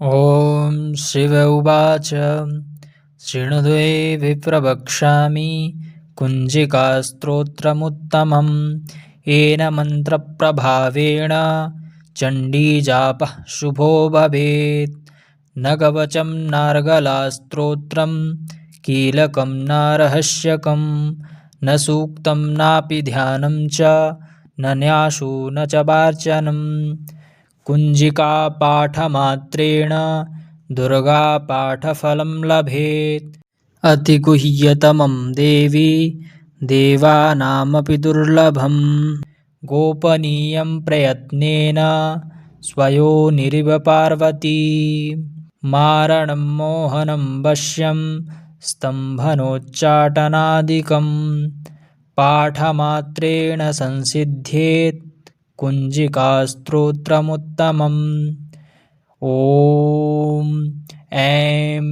ॐ शिव उवाच शृणुद्वे विप्रवक्ष्यामि कुञ्जिकास्त्रोत्रमुत्तमं येन मन्त्रप्रभावेण चण्डीजापः शुभो भवेत्। न कवचं नार्गलास्त्रोत्रं कीलकं न रहस्यकं न सूक्तं नापि ध्यानं च न न्यासो न च वार्चनं। कुञ्जिकापाठमात्रेण दुर्गापाठफलं लभेत्। अतिगुह्यतमं देवी देवानामपि दुर्लभं। गोपनीयं प्रयत्नेन स्वयोनिरिव पार्वती। मारणं मोहनं वश्यं स्तम्भनोच्चाटनादिकं पाठमात्रेण संसिध्येत् कुञ्जिकास्त्रोत्रमुत्तमम्। ॐ ऐं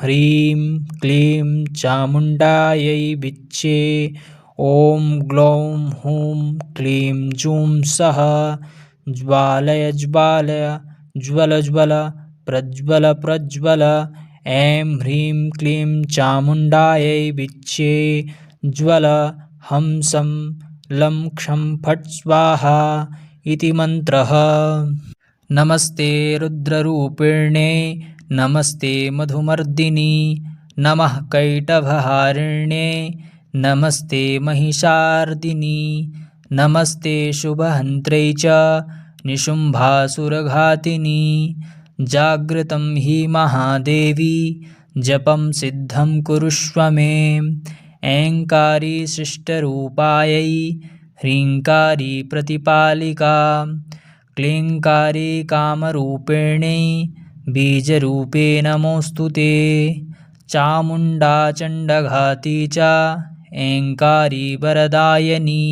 ह्रीं क्लीं चामुण्डायै विच्चे। ॐ ग्लौं हूं क्लीं जूं सः ज्वालय ज्वालय ज्वल ज्वल प्रज्वल प्रज्वल। ऐं ह्रीं क्लीं चामुण्डायै विच्चे ज्वल हंसं लं क्षं फट् स्वाहा इति मन्त्रः। नमस्ते रुद्ररूपिण्ये नमस्ते मधुमर्दिनि नमः कैटभहारिण्ये नमस्ते महिषार्दिनि नमस्ते शुभहन्त्रे च निशुम्भासुरघातिनि। जागृतं हि महादेवी जपं सिद्धं कुरुष्व मे। ऐङ्कारी शिष्टरूपायै ह्रीङ्कारी प्रतिपालिका क्लीङ्कारी कामरूपिणी बीजरूपे नमोऽस्तु ते। चामुण्डा चण्डघाती च ऐङ्कारी वरदायिनी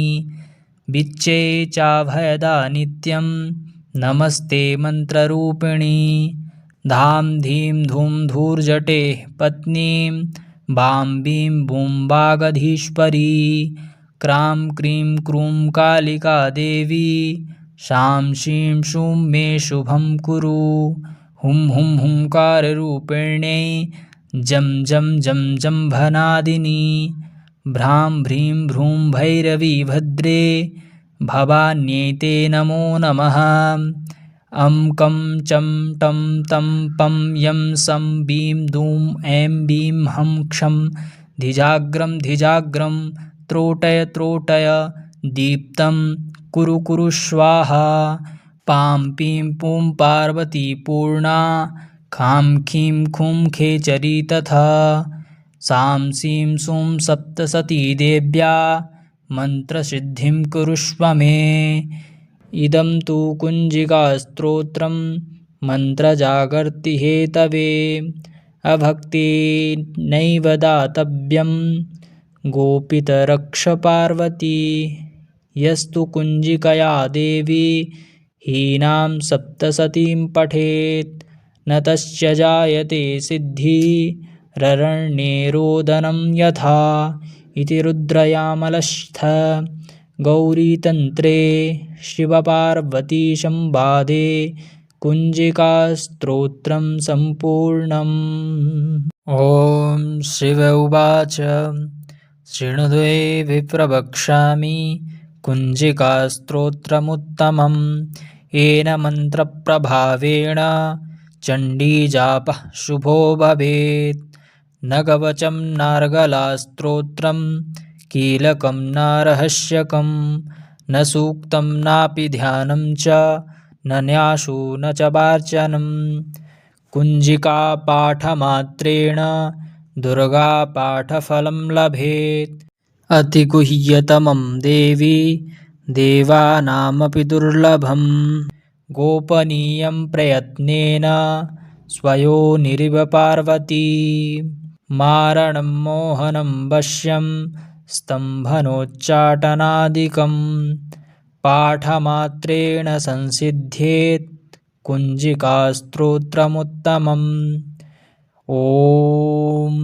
विच्चे चाभयदा नित्यं नमस्ते मन्त्ररूपिणी। धां धीं धूं धूर्जटेः पत्नीं बां बीं बूं वागधीश्वरी क्रां क्रीं क्रूं कालिका देवी शां शीं शूं मे शुभं कुरु। हुं हुं हुंकाररूपिण्यै जं जं जं जम्भनादिनी भ्रां भ्रीं भ्रूं भैरवी भद्रे भवान्यै नमो नमः। अं कं चं टं तं पं यं सं बीं दूं ऐं बीं हं क्षं धिजाग्रं धिजाग्रं त्रोटय त्रोटय दीप्तं कुरु कुरु स्वाहा। पां पीं पूं पार्वती पूर्णा खां खीं खूं खेचरी तथा सां सीं सूं सप्तसती देव्या मन्त्रसिद्धिं कुरुष्व मे। इदं तु कुञ्जिकास्त्रोत्रं मन्त्रजागर्तिहेतवे अभक्तेनैव दातव्यं गोपितरक्ष पार्वती। यस्तु कुञ्जिकया देवी हीनां सप्तसतीं पठेत् न तस्य जायते सिद्धिररण्ये रोदनं यथा। इति रुद्रयामलस्थ गौरीतन्त्रे शिवपार्वतीसंवादे कुञ्जिकास्त्रोत्रं सम्पूर्णम्। ॐ शिव उवाच शृणुद्वे विप्रवक्ष्यामि कुञ्जिकास्त्रोत्रमुत्तमं येन मन्त्रप्रभावेण चण्डीजापः शुभो भवेत्। न कवचं नार्गलास्त्रोत्रं कीलकं न रहस्यकं न सूक्तं नापि ध्यानं च न न्यासो न च वार्चनं। कुञ्जिकापाठमात्रेण दुर्गापाठफलं लभेत्। अतिगुह्यतमं देवी देवानामपि दुर्लभं। गोपनीयं प्रयत्नेन स्वयोनिरिव पार्वती। मारणं मोहनं वश्यं स्तम्भनोच्चाटनादिकं पाठमात्रेण संसिध्येत् कुञ्जिकास्त्रोत्रमुत्तमम्। ॐ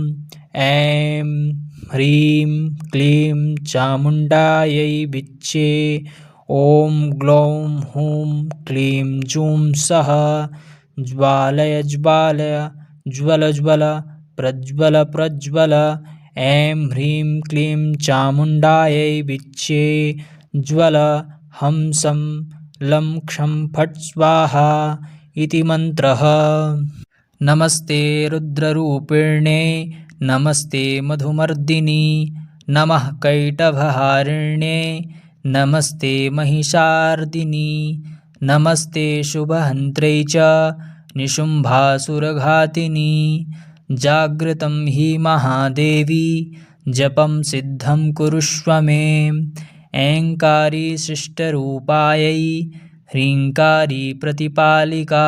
ऐं ह्रीं क्लीं चामुण्डायै विच्चे। ॐ ग्लौं हूं क्लीं जूं सः ज्वालय ज्वालय ज्वल ज्वल प्रज्वल प्रज्वल। ऐं ह्रीं क्लीं चामुण्डायै विच्चे ज्वल हं सं लं क्षं फट् स्वाहा इति मन्त्रः। नमस्ते रुद्ररूपिण्यै नमस्ते मधुमर्दिनी नमः कैटभहारिण्यै नमस्ते महिषार्दिनी नमस्ते शुभहन्त्रै च निशुम्भासुरघातिनी। जागृतं हि महादेवी जपं सिद्धं कुरुष्व मे। ऐङ्कारी शिष्टरूपायै ह्रीङ्कारी प्रतिपालिका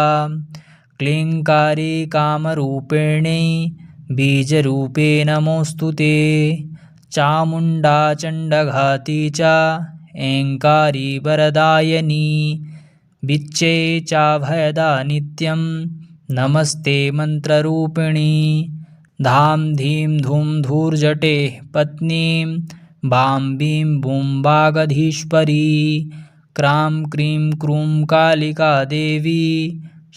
क्लीङ्कारी कामरूपिण्यै बीजरूपे नमोऽस्तु ते। चामुण्डा चण्डघाती च ऐङ्कारी वरदायिनी विच्चे चाभयदा नित्यं नमस्ते मन्त्ररूपिणी। धां धीं धूं धूर्जटेः पत्नीं बां बीं बूं वागधीश्वरी क्रां क्रीं क्रूं कालिका देवी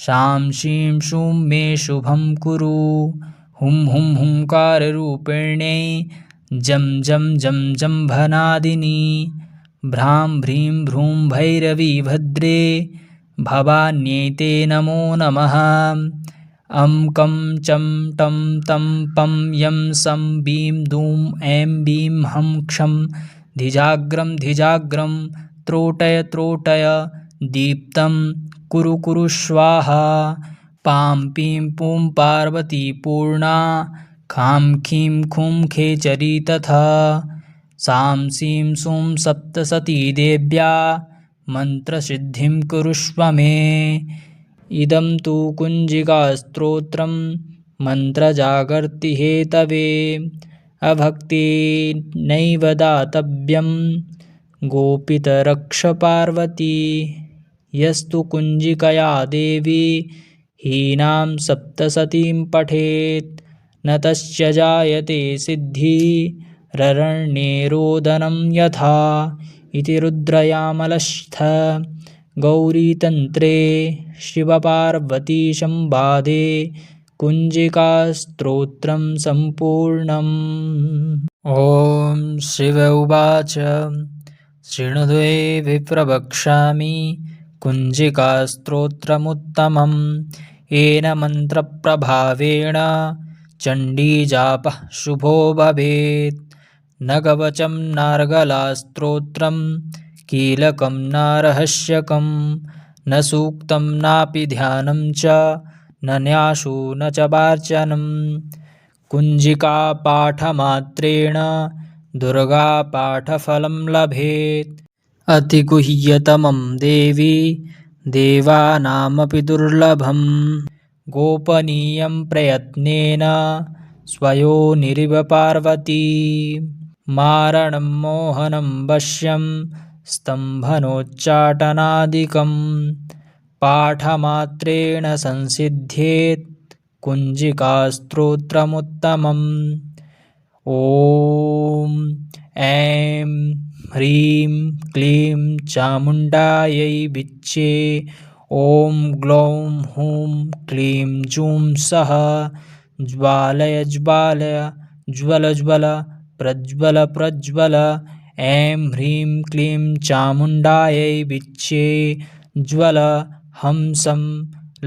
शां शीं शूं मे शुभं कुरु। हुं हुं हुंकाररूपिण्यै जं जं जं जम्भनादिनी भ्रां भ्रीं भ्रूं भैरवी भद्रे भवान्यै ते नमो नमः। अं कं चं टं तं पं यं सं बीं दूं ऐं बीं हं क्षं धिजाग्रं धिजाग्रं त्रोटय त्रोटय दीप्तं कुरु कुरु स्वाहा। पां पीं पूं पार्वती पूर्णा खां खीं खूं खेचरी तथा सां सीं सूं सप्तसती देव्या मन्त्रसिद्धिं कुरुष्व मे। इदं तु कुञ्जिकास्तोत्रं मन्त्रजागर्तिहेतवे अभक्तेनैव दातव्यं गोपितरक्ष पार्वती। यस्तु कुञ्जिकया देवी हीनां सप्तसतीं पठेत् न तस्य जायते सिद्धिररण्ये रोदनं यथा। इति रुद्रयामलस्थ गौरीतन्त्रे शिवपार्वतीसंवादे कुञ्जिकास्तोत्रं सम्पूर्णम्। ॐ शिव उवाच शृणुदेवि प्रवक्ष्यामि कुञ्जिकास्तोत्रमुत्तमम् येन मन्त्रप्रभावेण चण्डीजापः शुभो भवेत्। न कवचं नार्गलास्तोत्रं कीलकं न रहस्यकं न सूक्तं नापि ध्यानं च न न्यासो न च वार्चनं। कुञ्जिकापाठमात्रेण दुर्गापाठफलं लभेत्। अतिगुह्यतमं देवी देवानामपि दुर्लभं गोपनीयं प्रयत्नेन स्वयोनिरिव पार्वती। मारणं मोहनं वश्यं स्तम्भनोच्चाटनादिकं पाठमात्रेण संसिद्ध्येत् कुञ्जिकास्तोत्रमुत्तमम्। ॐ ऐं ह्रीं क्लीं चामुण्डायै विच्चे ॐ ग्लौं हूं क्लीं जूं सः ज्वालय ज्वालय ज्वल ज्वल प्रज्वल प्रज्वल। ऐं ह्रीं क्लीं चामुण्डायै विच्चे ज्वल हं सं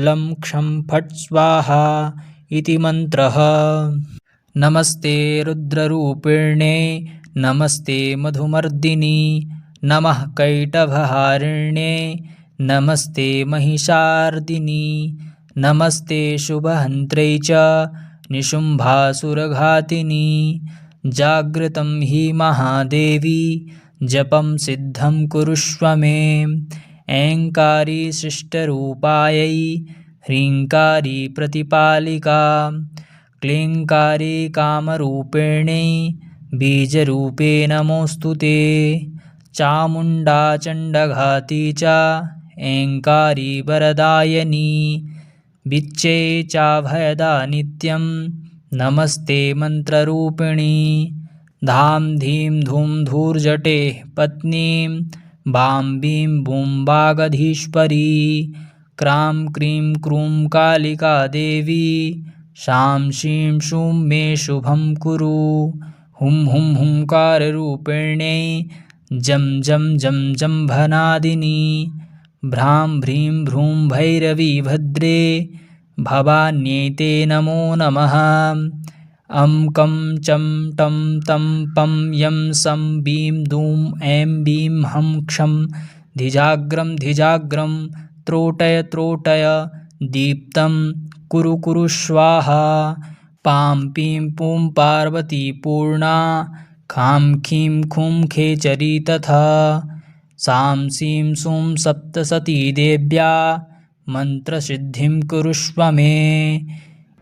लं क्षं फट् स्वाहा इति मन्त्रः। नमस्ते रुद्ररूपिण्यै नमस्ते मधुमर्दिनी नमः कैटभहारिण्यै नमस्ते महिषार्दिनी नमस्ते शुभहन्त्रै च निशुम्भासुरघातिनी। जागृतं हि महादेवी जपं सिद्धं कुरुष्व मे। ऐङ्कारी शिष्टरूपायै ह्रीङ्कारी प्रतिपालिका क्लीङ्कारी कामरूपिण्यै बीजरूपे नमोऽस्तु ते। चामुण्डा चण्डघाती च ऐङ्कारी वरदायिनी विच्चे चाभयदा नित्यं नमस्ते मन्त्ररूपिणी। धां धीं धूं धूर्जटेः पत्नीं बां बीं बूं वागधीश्वरी क्रां क्रीं क्रूं कालिका देवी शां शीं शूं मे शुभं कुरु। हुं हुं हुंकाररूपिण्यै जं जं जं जम्भनादिनी भ्रां भ्रीं भ्रूं भैरवी भद्रे भवान्यै ते नमो नमः। अं कं चं टं तं पं यं सं बीं दूं ऐं बीं हं क्षं धिजाग्रं त्रोटय त्रोटय दीप्तं कुरु कुरु स्वाहा। पां पीं पूं पार्वती पूर्णा खां खीं खूं खेचरी तथा सां सीं सूं सप्तसती देव्या मन्त्रसिद्धिं कुरुष्व मे।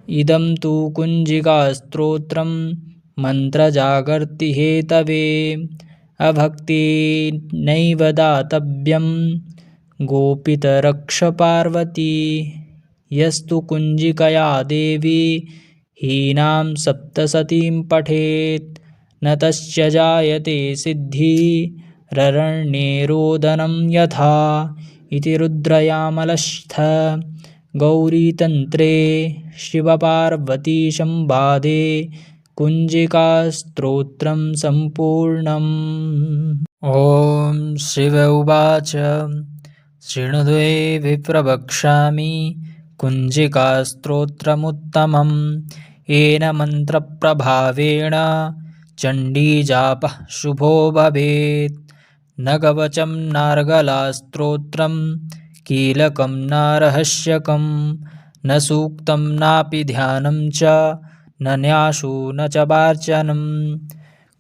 इदं तु कुञ्जिकास्तोत्रं मन्त्रजागर्तिहेतवे अभक्तेनैव दातव्यं गोपितरक्ष पार्वती। यस्तु कुञ्जिकया देवी हीनां सप्तसतीं पठेत् न तस्य जायते सिद्धिररण्ये रोदनं यथा। इति रुद्रयामलस्थ गौरीतन्त्रे शिवपार्वतीसंवादे कुञ्जिकास्तोत्रं सम्पूर्णम्। ॐ शिव उवाच शृणुदेवि प्रवक्ष्यामि कुञ्जिकास्तोत्रमुत्तमं येन मन्त्रप्रभावेण चण्डीजापः शुभो भवेत्। न कवचं नार्गलास्तोत्रं कीलकं न रहस्यकं न सूक्तं नापि ध्यानं च न न्यासो न च वार्चनं।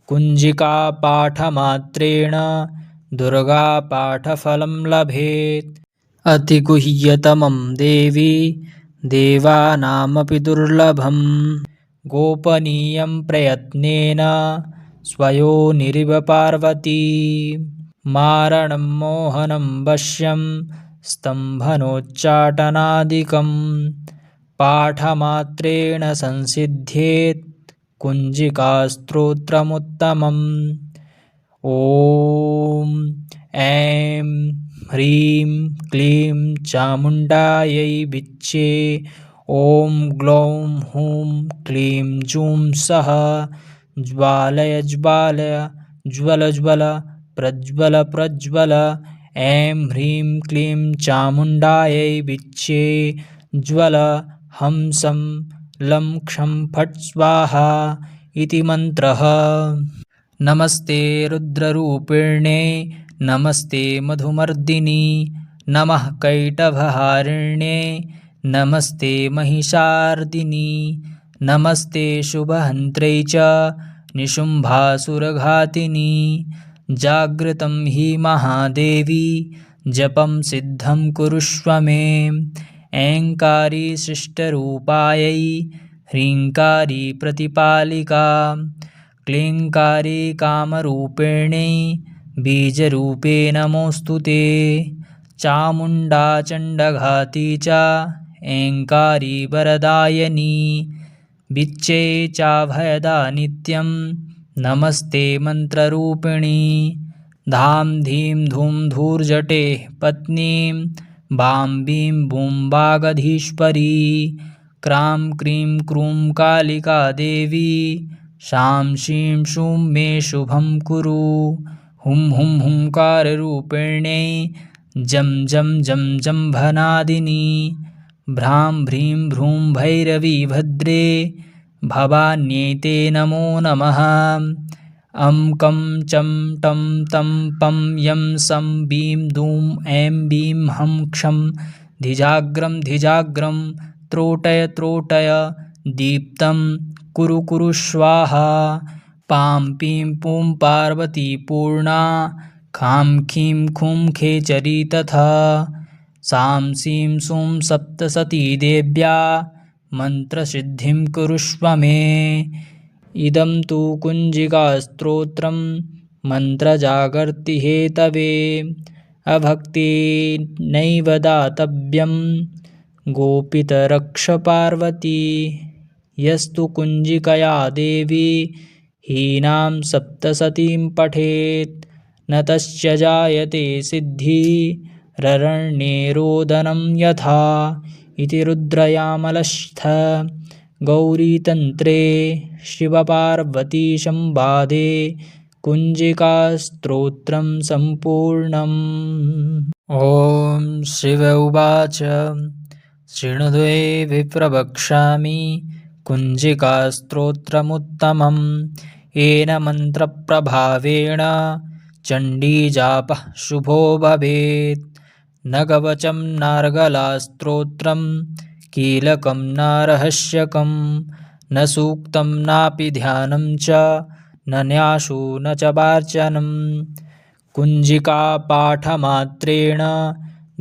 कुञ्जिकापाठमात्रेण दुर्गापाठफलं लभेत्। अतिगुह्यतमं देवी देवानामपि दुर्लभं गोपनीयं प्रयत्नेन स्वयोनिरिव पार्वती। मारणं मोहनं वश्यं स्तम्भनोच्चाटनादिकं पाठमात्रेण संसिद्ध्येत् कुञ्जिकास्तोत्रमुत्तमम्। ॐ ऐं ह्रीं क्लीं चामुण्डायै विच्चे। ॐ ग्लौं हूं क्लीं जूं सः ज्वालय ज्वालय ज्वल ज्वल प्रज्वल प्रज्वल। ऐं ह्रीं क्लीं चामुण्डायै विच्चे ज्वल हंसं लं क्षं फट् स्वाहा इति मन्त्रः। नमस्ते रुद्ररूपिण्यै नमस्ते मधुमर्दिनी नमः कैटभहारिण्यै नमस्ते महिषार्दिनी नमस्ते शुभहन्त्रै च निशुम्भासुरघातिनी। जागृतं हि महादेवी जपं सिद्धं कुरुष्व मे। ऐङ्कारी शिष्टरूपायै ह्रीङ्कारी प्रतिपालिका क्लीङ्कारी कामरूपिण्यै बीजरूपे नमोऽस्तु ते। चामुण्डा चण्डघाती च ऐङ्कारी वरदायिनी विच्चे चाभयदा नित्यं नमस्ते मन्त्ररूपिणी। धां धीं धूं धूर्जटेः पत्नीं बां बीं बूं वागधीश्वरी क्रां क्रीं क्रूं कालिका देवी शां शीं शूं मे शुभं कुरु। हुं हुं हुंकाररूपिण्यै जं जं जं जम्भनादिनी भ्रां भ्रीं भ्रूं भैरवी भद्रे भवान्यै ते नमो नमः। अं कं चं टं तं पं यं सं बीं दूं ऐं बीं हं क्षं धिजाग्रं त्रोटय त्रोटय दीप्तं कुरु कुरु स्वाहा। पां पीं पूं पार्वती पूर्णा खां खीं खूं खेचरी तथा सां सीं सूं सप्तसती देव्या मन्त्रसिद्धिं कुरुष्व मे। इदं तु कुञ्जिकास्तोत्रं मन्त्रजागर्तिहेतवे अभक्तेनैव दातव्यं गोपितरक्ष पार्वती। यस्तु कुञ्जिकया देवी हीनां सप्तसतीं पठेत् न तस्य जायते सिद्धिररण्ये ररण्ये रोदनं यथा इति रुद्रयामलस्थ गौरीतन्त्रे शिवपार्वतीसंवादे कुञ्जिकास्तोत्रं सम्पूर्णम्। ॐ शिव उवाच शृणुध्वे प्रवक्ष्यामि कुञ्जिकास्तोत्रमुत्तमम् येन मन्त्रप्रभावेण चण्डीजापः शुभो भवेत्। न कवचं नार्गलास्तोत्रं कीलकं न रहस्यकं न सूक्तं नापि ध्यानं च न न्यासो न च वार्चनं। कुञ्जिकापाठमात्रेण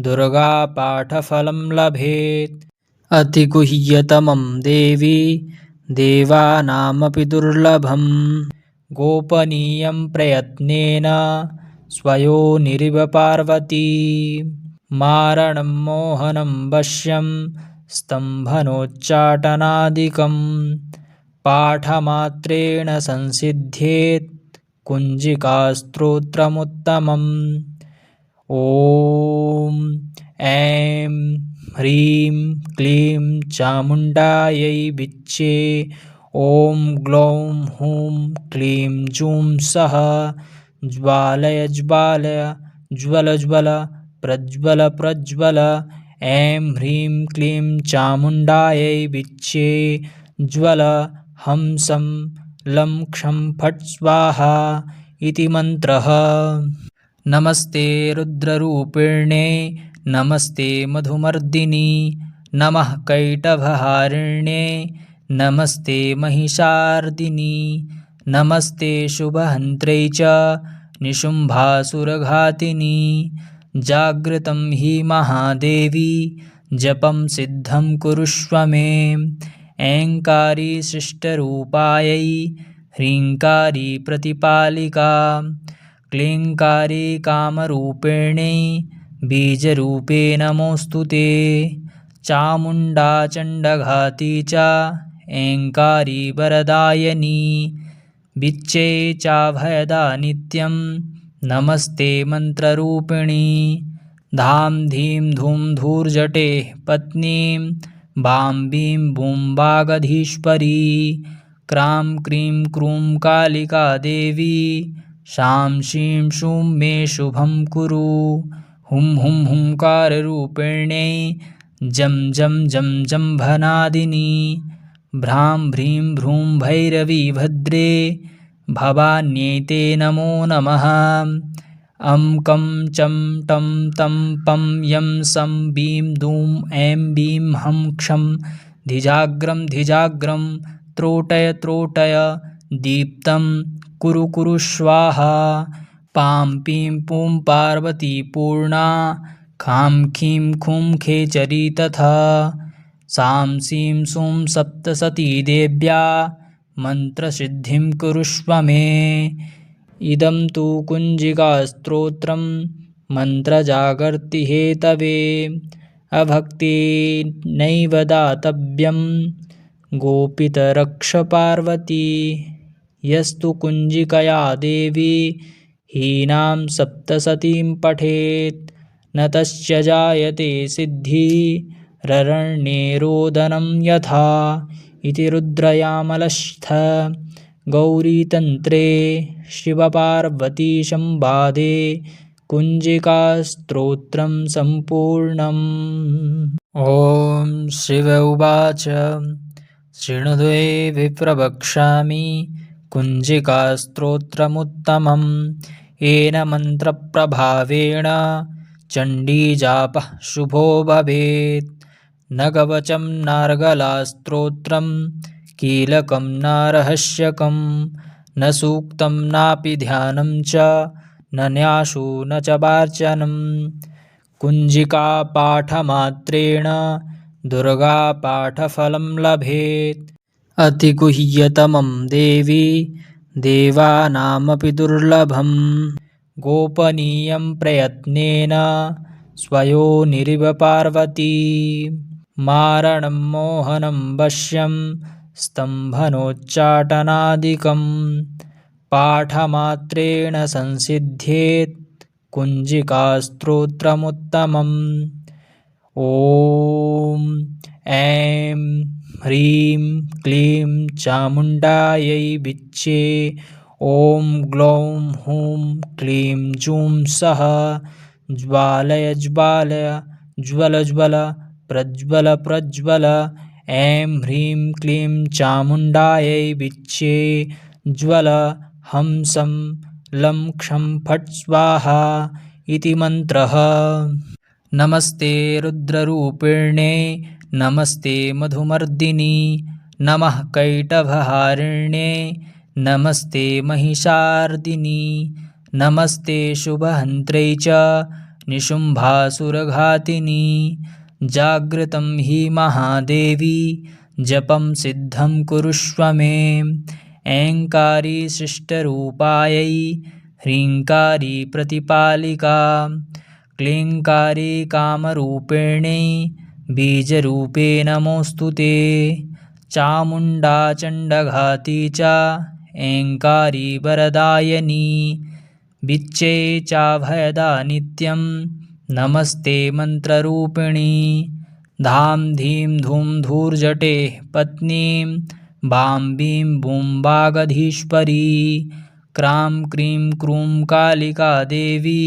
दुर्गापाठफलं लभेत्। अतिगुह्यतमं देवी देवानामपि दुर्लभं गोपनीयं प्रयत्नेन स्वयोनिरिव पार्वती। मारणं मोहनं वश्यं स्तम्भनोच्चाटनादिकं पाठमात्रेण संसिद्ध्येत् कुञ्जिकास्तोत्रमुत्तमम्। ॐ ऐं ह्रीं क्लीं चामुण्डायै विच्चे। ॐ ग्लौं हूं क्लीं जूं सः ज्वालय ज्वालय ज्वल ज्वल प्रज्वल प्रज्वल। ऐं ह्रीं क्लीं चामुण्डायै विच्चे ज्वल हंसं लं क्षं फट् स्वाहा इति मन्त्रः। नमस्ते रुद्ररूपिण्ये नमस्ते मधुमर्दिनि नमः कैटभहारिण्ये नमस्ते महिषार्दिनि नमस्ते शुभहन्त्रे च निशुम्भासुरघातिनि। जागृतं हि महादेवी जपं सिद्धं कुरुष्व मे। ऐङ्कारी शिष्टरूपायै ह्रीङ्कारी प्रतिपालिका क्लीङ्कारी कामरूपिणी बीजरूपे नमोऽस्तु ते। चामुण्डा चण्डघाती च ऐङ्कारी वरदायिनी विच्चे चाभयदा नित्यं नमस्ते मन्त्ररूपिणी। धां धीं धूं धूर्जटेः पत्नीं बां बीं बूं वागधीश्वरी क्रां क्रीं क्रूं कालिका देवी शां शीं शूं मे शुभं कुरु। हुं हुं हुंकाररूपिण्यै जं जं जं जम्भनादिनी भ्रां भ्रीं भ्रूं भैरवी भद्रे भवान्यै ते नमो नमः। अं कं चं टं तं पं यं सं बीं दूं ऐं बीं हं क्षं धिजाग्रं धिजाग्रं त्रोटय त्रोटय दीप्तं कुरु कुरु स्वाहा। पां पीं पूं पार्वती पूर्णा खां खीं खूं खेचरी तथा सां सीं सूं सप्तसती देव्या मन्त्रसिद्धिं कुरुष्व मे। इदं तु कुञ्जिकास्तोत्रं मन्त्रजागर्ति हेतवे अभक्तेनैव दातव्यं गोपितरक्ष पार्वती। यस्तु कुञ्जिकया देवी हीनां सप्तसतीं पठेत् न तस्य जायते सिद्धिररण्ये रोदनं यथा इति रुद्रयामलस्थ गौरीतन्त्रे शिवपार्वतीसंवादे कुञ्जिकास्तोत्रं सम्पूर्णम्। ॐ शिव उवाच शृणुध्वे प्रवक्ष्यामि कुञ्जिकास्तोत्रमुत्तमम् येन मन्त्रप्रभावेण चण्डीजापः शुभो भवेत्। न कवचं नार्गलास्तोत्रं कीलकं न रहस्यकं न सूक्तं नापि ध्यानं च न न्यासो न च वार्चनं। कुञ्जिकापाठमात्रेण दुर्गापाठफलं लभेत्। अतिगुह्यतमं देवी देवानामपि दुर्लभं गोपनीयं प्रयत्नेन स्वयोनिरिव पार्वती। मारणं मोहनं वश्यं स्तम्भनोच्चाटनादिकं पाठमात्रेण संसिद्ध्येत् कुञ्जिकास्तोत्रमुत्तमम्। ॐ ऐं ह्रीं क्लीं चामुण्डायै विच्चे। ॐ ग्लौं हूं क्लीं जूं सः ज्वालय ज्वालय ज्वल ज्वल प्रज्वल प्रज्वल। ऐं ह्रीं क्लीं चामुण्डायै विच्चे ज्वल हंसं लं क्षं फट् स्वाहा इति मन्त्रः। नमस्ते रुद्ररूपिण्ये नमस्ते मधुमर्दिनि नमः कैटभहारिण्ये नमस्ते महिषार्दिनि नमस्ते शुभहन्त्रे च निशुम्भासुरघातिनि। जागृतं हि महादेवी जपं सिद्धं कुरुष्व मे। ऐङ्कारी शिष्टरूपायै ह्रीङ्कारी प्रतिपालिका क्लीङ्कारी कामरूपिण्यै बीजरूपे नमोऽस्तु ते। चामुण्डा चण्डघाती च ऐङ्कारी वरदायिनी विच्चे चाभयदा नित्यं नमस्ते मन्त्ररूपिणी। धां धीं धूं धूर्जटेः पत्नीं बां बीं बूं वागधीश्वरी क्रां क्रीं क्रूं कालिका देवी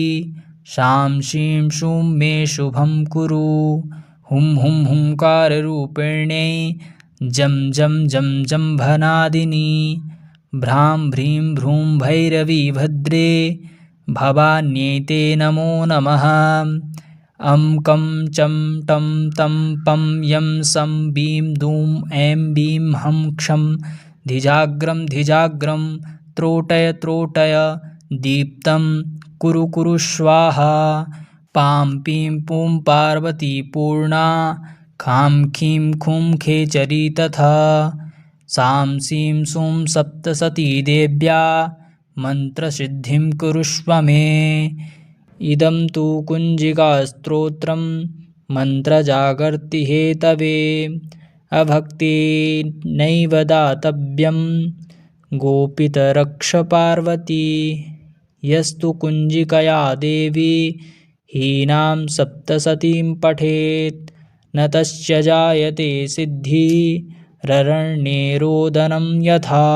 शां शीं शूं मे शुभं कुरु। हुं हुं हुंकाररूपिण्यै जं जं जं जम्भनादिनी भ्रां भ्रीं भ्रूं भैरवी भद्रे भवान्यै ते नमो नमः। अं कं चं टं तं पं यं सं बीं दूं ऐं बीं हं क्षं धिजाग्रं त्रोटय त्रोटय दीप्तं कुरु कुरु स्वाहा। पां पीं पूं पार्वती पूर्णा खां खीं खूं खेचरी तथा सां सीं सूं सप्तसती देव्या मन्त्रसिद्धिं कुरुष्व मे। इदं तु कुञ्जिकास्तोत्रं मन्त्रजागर्तिहेतवे अभक्तेनैव दातव्यं गोपितरक्ष पार्वती। यस्तु कुञ्जिकया देवी हीनां सप्तसतीं पठेत् न तस्य जायते सिद्धिररण्ये रोदनं यथा।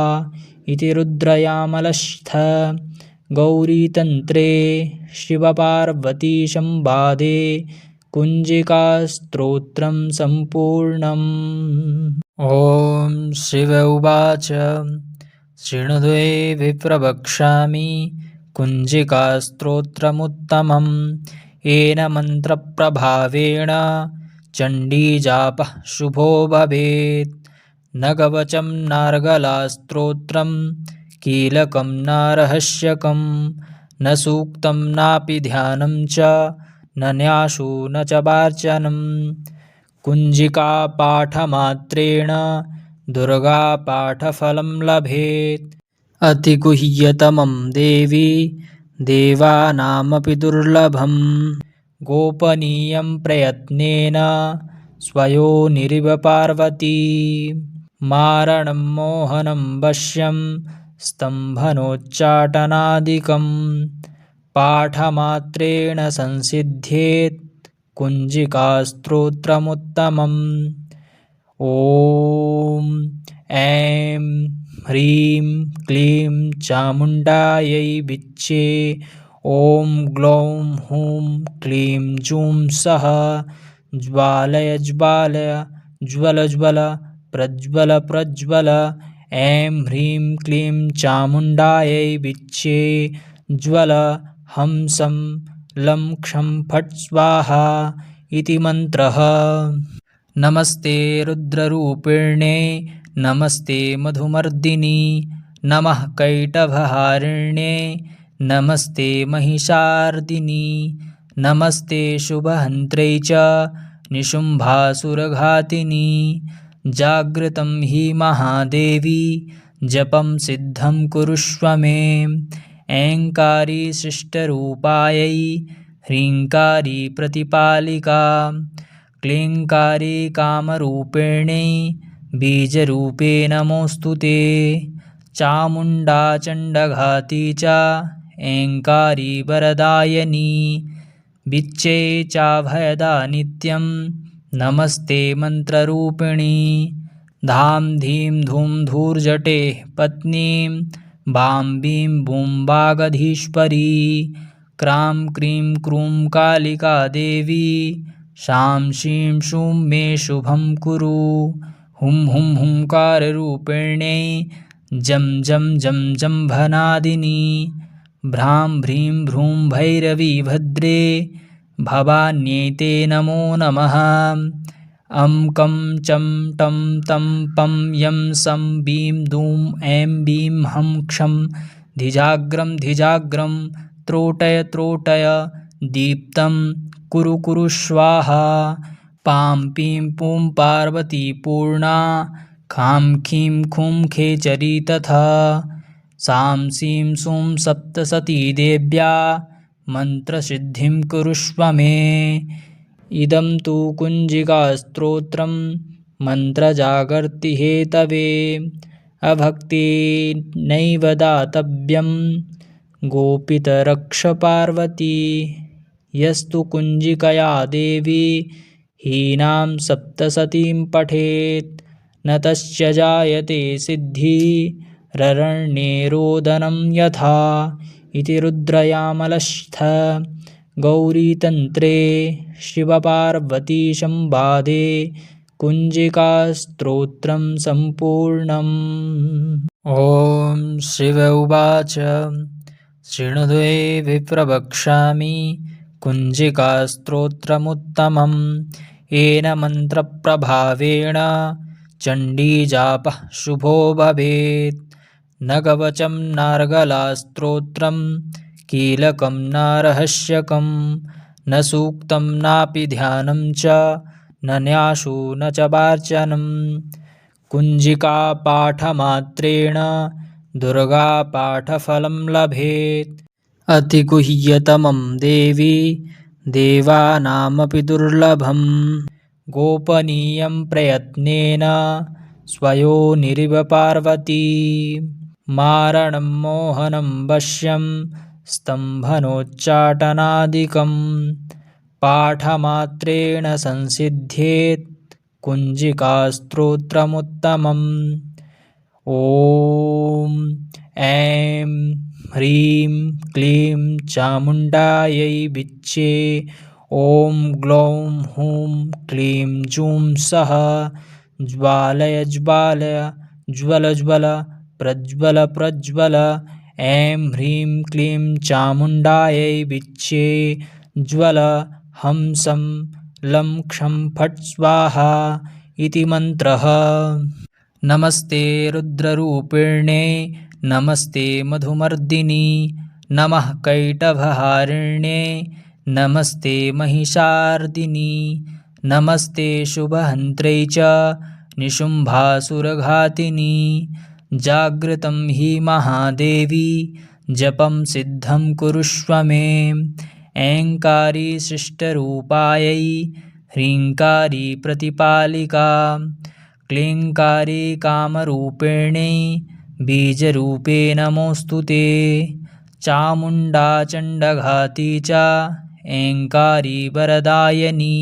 इति रुद्रयामलस्थ गौरीतन्त्रे शिवपार्वतीसंवादे कुञ्जिकास्तोत्रं सम्पूर्णम्। ॐ शिव उवाच शृणुदेवि प्रवक्ष्यामि कुञ्जिकास्तोत्रमुत्तमम्। येन मन्त्रप्रभावेण चण्डीजापः शुभो भवेत्। न कवचं नार्गलास्तोत्रं कीलकं न रहस्यकं न सूक्तं नापि ध्यानं च न न्यासो न च वार्चनं। कुञ्जिकापाठमात्रेण दुर्गापाठफलं लभेत्। अतिगुह्यतमं देवी देवानामपि दुर्लभं गोपनीयं प्रयत्नेन स्वयोनिरिव पार्वती। मारणं मोहनं वश्यं स्तम्भनोच्चाटनादिकं पाठमात्रेण संसिद्ध्येत् कुञ्जिकास्तोत्रमुत्तमम्। ॐ ऐं ह्रीं क्लीं चामुण्डायै विच्चे। ॐ ग्लौं हूं क्लीं जूं सः ज्वालय ज्वालय ज्वल ज्वल प्रज्वल प्रज्वल। ऐं ह्रीं क्लीं चामुण्डायै विच्चे ज्वल हंसं लं क्षं फट् स्वाहा इति मन्त्रः। नमस्ते रुद्ररूपिण्ये नमस्ते मधुमर्दिनि नमः कैटभहारिण्ये नमस्ते महिषार्दिनि नमस्ते शुभहन्त्रे च निशुम्भासुरघातिनि। जागृतं हि महादेवी जपं सिद्धं कुरुष्व मे। ऐङ्कारी शिष्टरूपायै ह्रीङ्कारी प्रतिपालिका क्लीङ्कारी कामरूपिण्यै बीजरूपे नमोऽस्तु ते। चामुण्डा चण्डघाती च ऐङ्कारी वरदायिनी विच्चे चाभयदा नित्यं नमस्ते मन्त्ररूपिणी धां धीं धूं धूर्जटे पत्नीं बां बीं बूं वागधीश्वरी क्रां क्रीं क्रूं कालिका देवी शां शीं शूं मे शुभं कुरु हुं हुं हुंकाररूपिण्यै जं जं जं जम्भनादिनी भ्रां भ्रीं भ्रूं भैरवी भद्रे भवान्यै नमो नमः अं कं चं टं तं पं यं सं बीं दूं ऐं बीं हं क्षं धिजाग्रं त्रोटय त्रोटय दीप्तं कुरु कुरु स्वाहा पां पीं पूं पार्वती पूर्णा खां खीं खूं खेचरी तथा सां सीं सूं सप्तसती देव्या मन्त्रसिद्धिं कुरुष्व मे इदं तु कुञ्जिकास्तोत्रं मन्त्रजागर्तिहेतवे अभक्तेनैव दातव्यं गोपितरक्ष पार्वती यस्तु कुञ्जिकया देवी हीनां सप्तसतीं पठेत् न तस्य जायते सिद्धिररण्ये यथा इति रुद्रयामलस्थ गौरीतन्त्रे शिवपार्वतीसंवादे कुञ्जिकास्तोत्रं सम्पूर्णम्। ॐ शिव उवाच शृणुदेवि प्रवक्ष्यामि कुञ्जिकास्तोत्रमुत्तमं येन मन्त्रप्रभावेण चण्डीजापः शुभो भवेत् न कवचं नार्गलास्तोत्रं कीलकं न रहस्यकं न सूक्तं नापि ध्यानं च न न्यासो न च वार्चनं कुञ्जिकापाठमात्रेण दुर्गापाठफलं लभेत् अतिगुह्यतमं देवी देवानामपि दुर्लभं गोपनीयं प्रयत्नेन स्वयोनिरिव पार्वती मारणं मोहनं वश्यं स्तम्भनोच्चाटनादिकं पाठमात्रेण संसिद्ध्येत् कुञ्जिकास्तोत्रमुत्तमम् ॐ ऐं ह्रीं क्लीं चामुण्डायै विच्चे ॐ ग्लौं हूं क्लीं जूं सः ज्वालय ज्वालय ज्वल ज्वल प्रज्वल प्रज्वल ऐं ह्रीं क्लीं चामुण्डायै विच्चे ज्वल हंसं लं क्षं फट् स्वाहा इति मन्त्रः नमस्ते रुद्ररूपिण्यै नमस्ते मधुमर्दिनी नमः कैटभहारिण्यै नमस्ते महिषार्दिनी नमस्ते शुभहन्त्रै च निशुम्भासुरघातिनी जागृतं हि महादेवी जपं सिद्धं कुरुष्व मे ऐङ्कारी शिष्टरूपायै ह्रीङ्कारी प्रतिपालिका क्लीङ्कारी कामरूपिण्यै बीजरूपे नमोऽस्तु ते चामुण्डा चण्डघाती च ऐङ्कारी वरदायिनी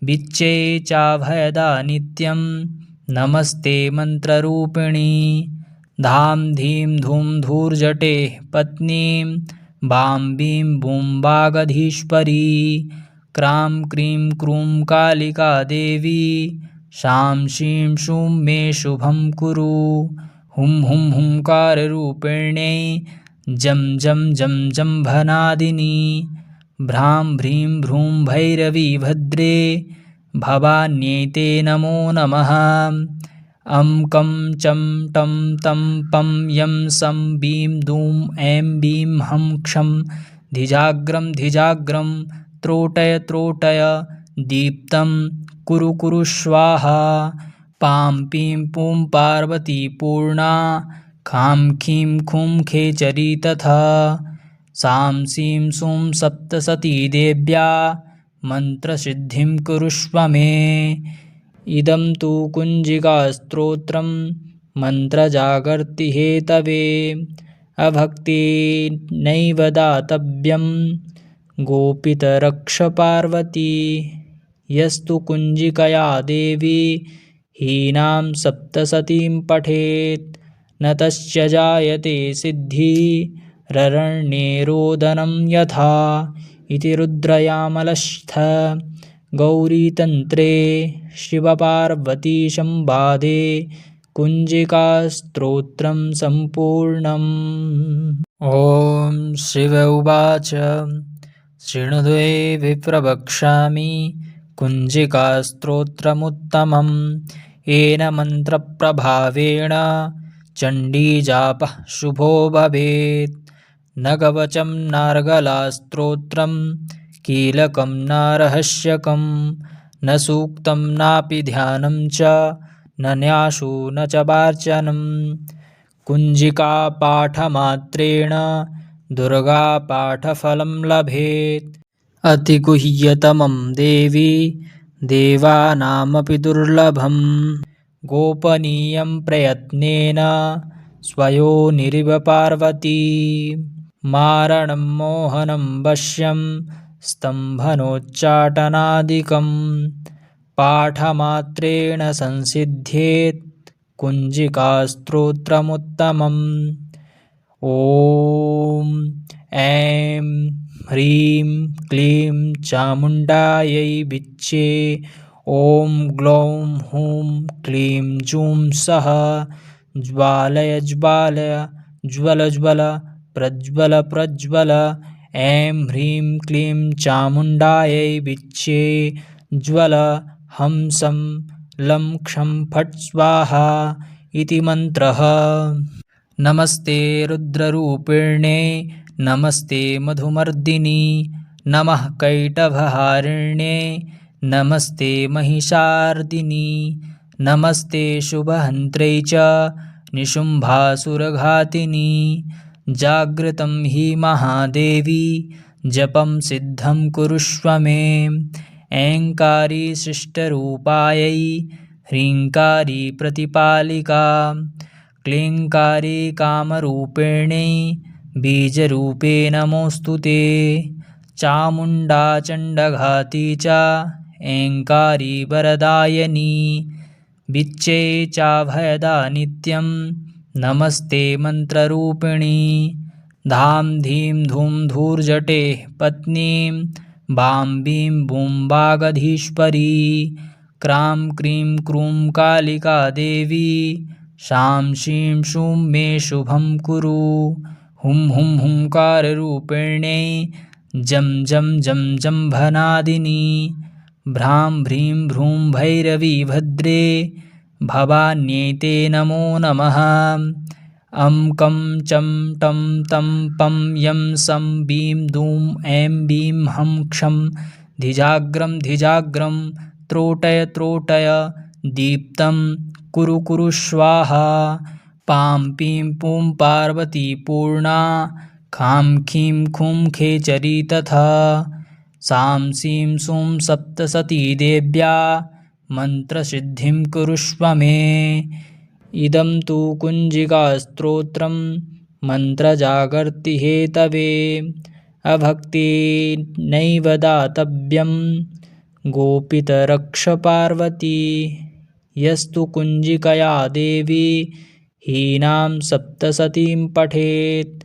विच्चे चाभयदा नित्यं नमस्ते मन्त्ररूपिणी धां धीं धूं धूर्जटे पत्नीं बां बीं बूं वागधीश्वरी क्रां क्रीं क्रूं कालिका देवी शां शीं शूं मे शुभं कुरु हुं हुं हुंकाररूपिण्यै जं जं जं जम्भनादिनी भ्रां भ्रीं भ्रूं भैरवी भद्रे भवान्यै नमो नमः अं कं चं टं तं पं यं सं बीं दूं ऐं बीं हं क्षं धिजाग्रं त्रोटय त्रोटय दीप्तं कुरु कुरु स्वाहा पां पीं पूं पार्वती पूर्णा खां खीं खूं खेचरी तथा सां सीं सूं सप्तसती देव्या मन्त्रसिद्धिं कुरुष्व मे इदं तु कुञ्जिकास्तोत्रं मन्त्रजागर्तिहेतवे अभक्तिनैव दातव्यं गोपितरक्षपार्वती यस्तु कुञ्जिकया देवी हीनां सप्तसतीं पठेत् न तस्य जायते सिद्धिररण्ये रोदनं यथा इति रुद्रयामलस्थ गौरीतन्त्रे शिवपार्वतीसंवादे कुञ्जिकास्तोत्रं सम्पूर्णम्। ॐ शिव उवाच शृणुते विप्रवक्ष्यामि कुञ्जिकास्तोत्रमुत्तमम् येन मन्त्रप्रभावेण चण्डीजापः शुभो भवेत् न कवचं नार्गलास्तोत्रं कीलकं न रहस्यकं न सूक्तं नापि ध्यानं च न न्यासो न च वार्चनं कुञ्जिकापाठमात्रेण दुर्गापाठफलं लभेत् अतिगुह्यतमं देवी देवानामपि दुर्लभं गोपनीयं प्रयत्नेन स्वयोनिरिव पार्वती मारणं मोहनं वश्यं स्तम्भनोच्चाटनादिकं पाठमात्रेण संसिद्ध्येत् कुञ्जिकास्तोत्रमुत्तमम्। ॐ ऐं ह्रीं क्लीं चामुण्डायै विच्चे ॐ ग्लौं हूं क्लीं जूं सः ज्वालय ज्वालय ज्वल ज्वल प्रज्वल प्रज्वल ऐं ह्रीं क्लीं चामुण्डायै विच्चे ज्वल हंसं लं क्षं फट् स्वाहा इति मन्त्रः। नमस्ते रुद्ररूपिण्ये नमस्ते मधुमर्दिनि नमः कैटभहारिण्ये नमस्ते महिषार्दिनि नमस्ते शुभहन्त्रे च निशुम्भासुरघातिनि जागृतं हि महादेवी जपं सिद्धं कुरुष्व मे ऐङ्कारी शिष्टरूपायै ह्रीङ्कारी प्रतिपालिका क्लीङ्कारी कामरूपिणी बीजरूपे नमोऽस्तु ते चामुण्डा चण्डघाती च ऐङ्कारी वरदायिनी विच्चे चाभयदा नित्यं नमस्ते मन्त्ररूपिणी धां धीं धूं धूर्जटे पत्नीं बां बीं बूं वागधीश्वरी क्रां क्रीं क्रूं कालिका देवी शां शीं शूं मे शुभं कुरु हुं हुं हुंकाररूपिण्यै जं जं जं जम्भनादिनी भ्रां भ्रीं भ्रूं भैरवी भद्रे भवान्यै नमो नमः अं कं चं टं तं पं यं सं बीं दूं ऐं बीं हं क्षं धिजाग्रं त्रोटय त्रोटय दीप्तं कुरु कुरु स्वाहा पां पीं पूं पार्वती पूर्णा खां खीं खूं खेचरी तथा सां सीं सूं सप्तसती देव्या मन्त्रसिद्धिं कुरुष्व मे इदं तु कुञ्जिकास्तोत्रं मन्त्रजागर्तिहेतवे अभक्तिनैव दातव्यं गोपितरक्षपार्वती यस्तु कुञ्जिकया देवी हीनां सप्तसतीं पठेत्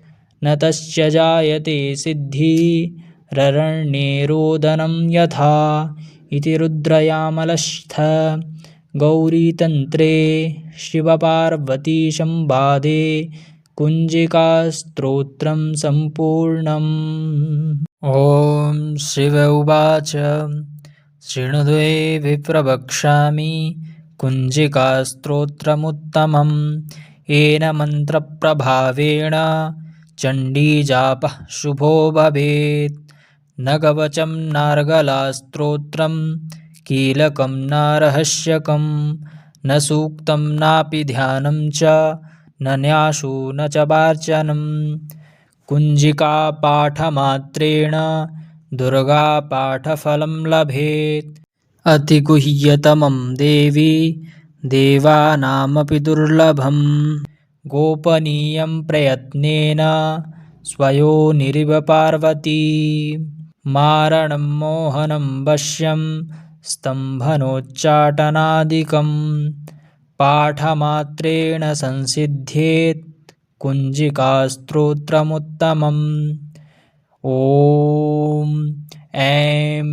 न तस्य जायते सिद्धिररण्ये रोदनं यथा इति रुद्रयामलस्थ गौरीतन्त्रे शिवपार्वतीसंवादे कुञ्जिकास्तोत्रं सम्पूर्णम्। ॐ शिव उवाच शृणुते विप्रवक्ष्यामि कुञ्जिकास्तोत्रमुत्तमं येन मन्त्रप्रभावेण चण्डीजापः शुभो भवेत् न कवचं नार्गलास्तोत्रं कीलकं न रहस्यकं न सूक्तं नापि ध्यानं च न न्यासो न च वार्चनं कुञ्जिकापाठमात्रेण दुर्गापाठफलं लभेत् अतिगुह्यतमं देवी देवानामपि दुर्लभं गोपनीयं प्रयत्नेन स्वयोनिरिव पार्वती मारणं मोहनं वश्यं स्तम्भनोच्चाटनादिकं पाठमात्रेण संसिध्येत् कुञ्जिकास्तोत्रमुत्तमम्। ॐ ऐं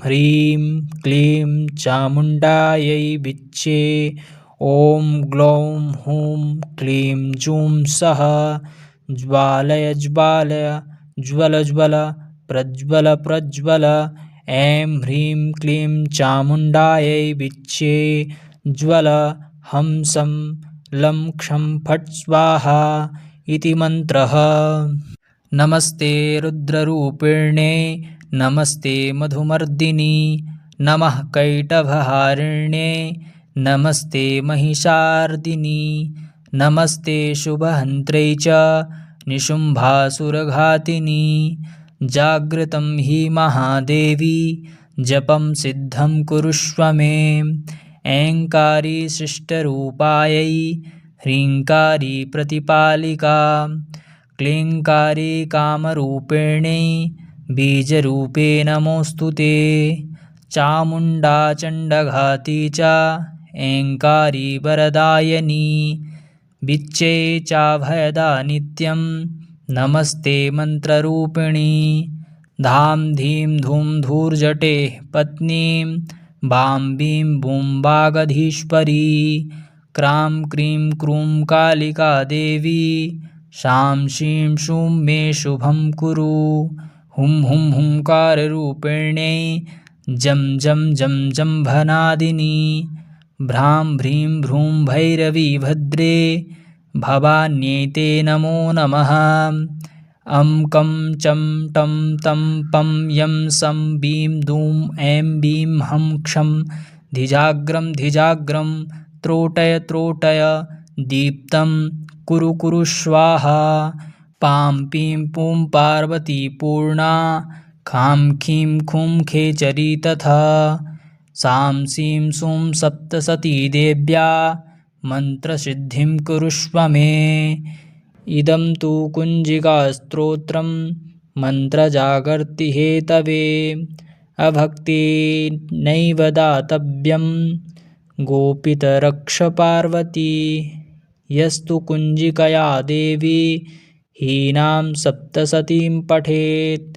ह्रीं क्लीं चामुण्डायै विच्चे। ॐ ग्लौं हूं क्लीं जूं सः ज्वालय ज्वालय ज्वल ज्वल प्रज्वल प्रज्वल। ऐं ह्रीं क्लीं चामुण्डायै विच्चे ज्वल हंसं लं क्षं फट् स्वाहा इति मन्त्रः। नमस्ते रुद्ररूपिण्ये नमस्ते मधुमर्दिनि नमः कैटभहारिण्ये नमस्ते महिषार्दिनि नमस्ते शुभहन्त्रे च निशुम्भासुरघातिनि। जागृतं हि महादेवी जपं सिद्धं कुरुष्व मे। ऐङ्कारी शिष्टरूपायै ह्रीङ्कारी प्रतिपालिका क्लीङ्कारी कामरूपिणी बीजरूपे नमोऽस्तु ते। चामुण्डा चण्डघाती च ऐङ्कारी वरदायिनी विच्चे चाभयदा नित्यं नमस्ते मन्त्ररूपिणी। धां धीं धूं धूर्जटेः पत्नीं बां बीं बूं वागधीश्वरी क्रां क्रीं क्रूं कालिका देवी शां शीं शूं मे शुभं कुरु। हुं हुं हुंकाररूपिण्यै जं जं जं जम्भनादिनी भ्रां भ्रीं भ्रूं भैरवी भद्रे भवान्यै नमो नमः। अं कं चं टं तं पं यं सं बीं दूं ऐं बीं हं क्षं धिजाग्रं धिजाग्रं त्रोटय त्रोटय दीप्तं कुरु कुरु स्वाहा। पां पीं पूं पार्वती पूर्णा खां खीं खूं खेचरी तथा सां सीं सूं सप्तसती देव्या मन्त्रसिद्धिं कुरुष्व मे। इदं तु कुञ्जिकास्तोत्रं मन्त्रजागर्तिहेतवे अभक्तेनैव दातव्यं गोपितरक्ष पार्वती। यस्तु कुञ्जिकया देवी हीनां सप्तसतीं पठेत्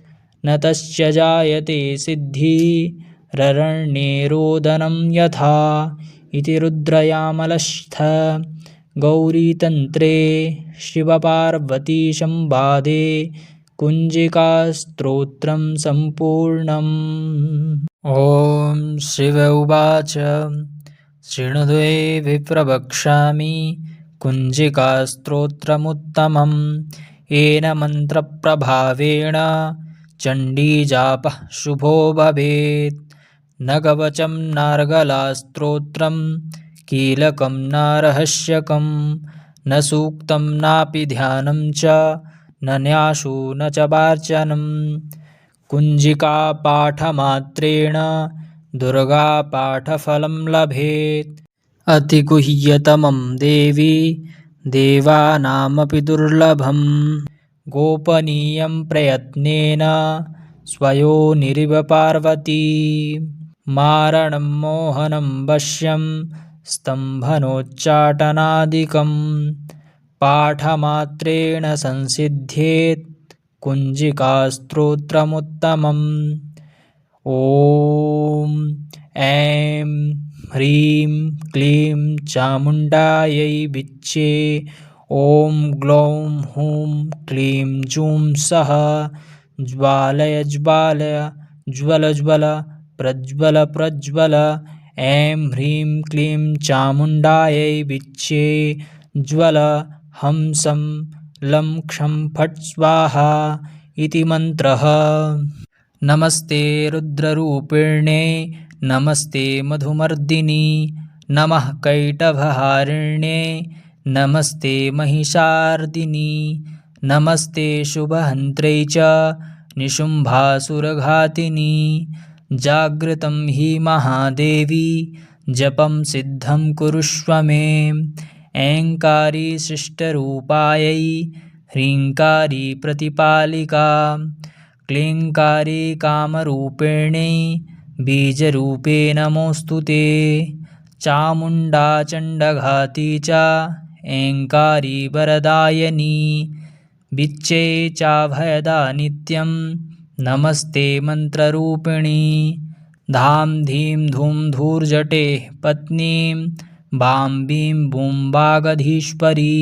न तस्य जायते सिद्धिररण्ये रोदनं यथा इति रुद्रयामलस्थ गौरीतन्त्रे शिवपार्वतीसंवादे कुञ्जिकास्तोत्रं सम्पूर्णम्। ॐ शिव उवाच शृणुदेवि प्रवक्ष्यामि कुञ्जिकास्तोत्रमुत्तमं येन मन्त्रप्रभावेण चण्डीजापः शुभो भवेत्। न कवचं नार्गलास्तोत्रं कीलकं न रहस्यकं न सूक्तं नापि ध्यानं च न न्यासो न च वार्चनं। कुञ्जिकापाठमात्रेण दुर्गापाठफलं लभेत्। अतिगुह्यतमं देवी देवानामपि दुर्लभं गोपनीयं प्रयत्नेन स्वयोनिरिव पार्वती मारणं मोहनं वश्यं स्तम्भनोच्चाटनादिकं पाठमात्रेण संसिध्येत् कुञ्जिकास्तोत्रमुत्तमम्। ॐ ऐं ह्रीं क्लीं चामुण्डायै विच्चे। ॐ ग्लौं हूं क्लीं जूं सः ज्वालय ज्वालय ज्वल ज्वल प्रज्वल प्रज्वल। ऐं ह्रीं क्लीं चामुण्डायै विच्चे ज्वल हंसं लं क्षं फट् स्वाहा इति मन्त्रः। नमस्ते रुद्ररूपिण्ये नमस्ते मधुमर्दिनि नमः कैटभहारिण्ये नमस्ते महिषार्दिनि नमस्ते शुभहन्त्रे च निशुम्भासुरघातिनि। जागृतं हि महादेवी जपं सिद्धं कुरुष्व मे। ऐङ्कारी शिष्टरूपायै ह्रीङ्कारी प्रतिपालिका क्लीङ्कारी कामरूपिणी बीजरूपे नमोऽस्तु ते चामुण्डा चण्डघाती च ऐङ्कारी वरदायिनी विच्चे चाभयदा नित्यं नमस्ते मन्त्ररूपिणी धां धीं धूं धूर्जटेः पत्नीं बां बीं बूं वागधीश्वरी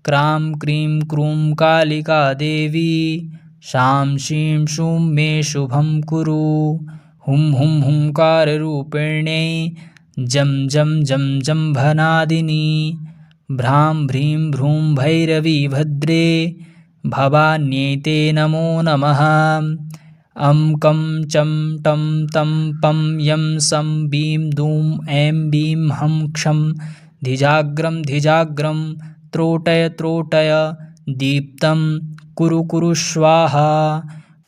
क्रां क्रीं क्रूं कालिका देवी शां शीं शूं मे शुभं कुरु हुं हुं हुंकाररूपिण्यै जं जं जं जम्भनादिनी भ्रां भ्रीं भ्रूं भैरवी भद्रे भवान्यै ते नमो नमः अं कं चं टं तं पं यं सं बीं दूं ऐं बीं हं क्षं धिजाग्रं त्रोटय दीप्तं कुरु कुरु स्वाहा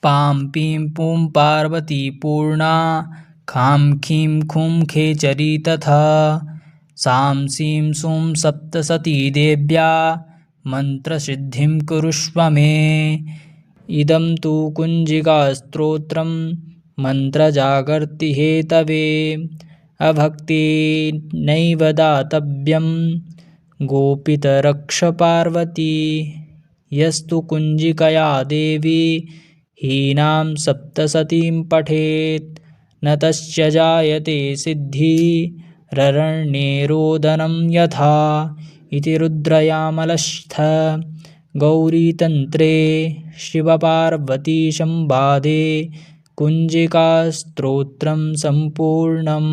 पां पीं पूं पार्वती पूर्णा खां खीं खूं खेचरी तथा सां सीं सूं सप्तसती देव्या मन्त्रसिद्धिं कुरुष्व मे इदं तु कुञ्जिकास्तोत्रं मन्त्रजागर्तिहेतवे अभक्तेनैव दातव्यं गोपितरक्ष पार्वती यस्तु कुञ्जिकया देवी हीनां सप्तसतीं पठेत् न तस्य जायते सिद्धिररण्ये रोदनं यथा इति रुद्रयामलस्थ गौरीतन्त्रे शिवपार्वतीसंवादे कुञ्जिकास्तोत्रं सम्पूर्णम्।